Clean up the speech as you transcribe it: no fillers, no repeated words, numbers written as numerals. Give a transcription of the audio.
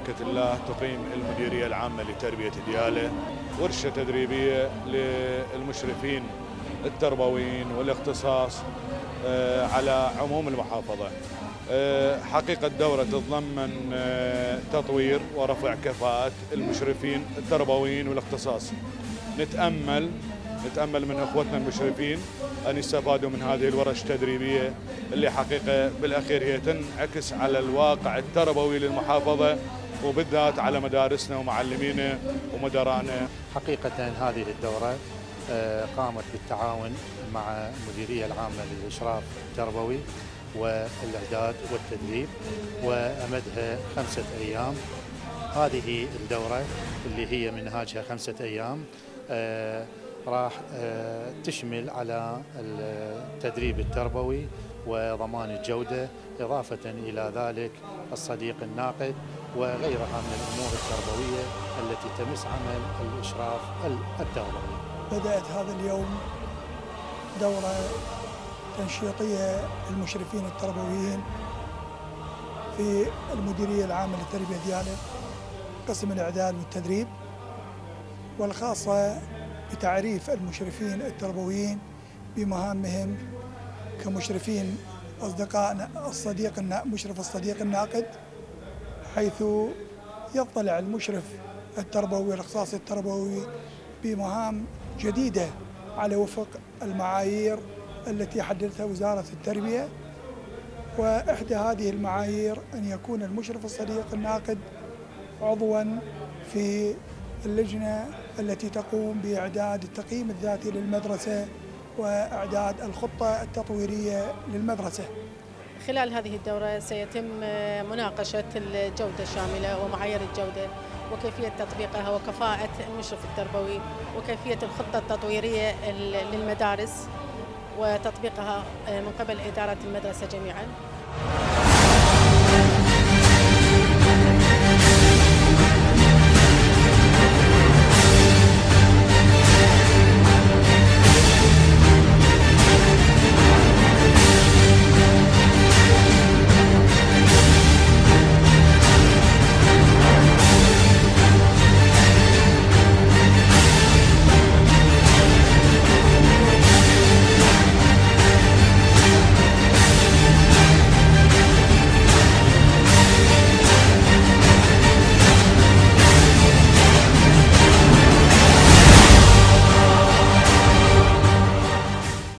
بركة الله تقيم المديرية العامة لتربية ديالى ورشة تدريبية للمشرفين التربويين والاختصاص على عموم المحافظة. حقيقة الدورة تتضمن تطوير ورفع كفاءة المشرفين التربويين والاختصاص. نتأمل من أخوتنا المشرفين أن يستفادوا من هذه الورش التدريبية اللي حقيقة بالأخير هي تنعكس على الواقع التربوي للمحافظة وبالذات على مدارسنا ومعلمينا ومدراءنا. حقيقة هذه الدورة قامت بالتعاون مع المديرية العامة للإشراف التربوي والإعداد والتدريب وأمدها 5 أيام. هذه الدورة اللي هي منهاجها 5 أيام راح تشمل على التدريب التربوي وضمان الجودة، إضافة إلى ذلك الصديق الناقد وغيرها من الأمور التربوية التي تمس عمل الإشراف التربوي. بدأت هذا اليوم دورة تنشيطية للمشرفين التربويين في المديرية العامة للتربية ديالى، قسم الإعداد والتدريب، والخاصة بتعريف المشرفين التربويين بمهامهم كمشرفين أصدقائنا مشرف الصديق الناقد، حيث يطلع المشرف التربوي والاختصاصي التربوي بمهام جديدة على وفق المعايير التي حددتها وزارة التربية. وإحدى هذه المعايير أن يكون المشرف الصديق الناقد عضواً في اللجنة التي تقوم بإعداد التقييم الذاتي للمدرسة وإعداد الخطة التطويرية للمدرسة. خلال هذه الدورة سيتم مناقشة الجودة الشاملة ومعايير الجودة وكيفية تطبيقها وكفاءة المشرف التربوي وكيفية الخطة التطويرية للمدارس وتطبيقها من قبل إدارة المدرسة جميعاً.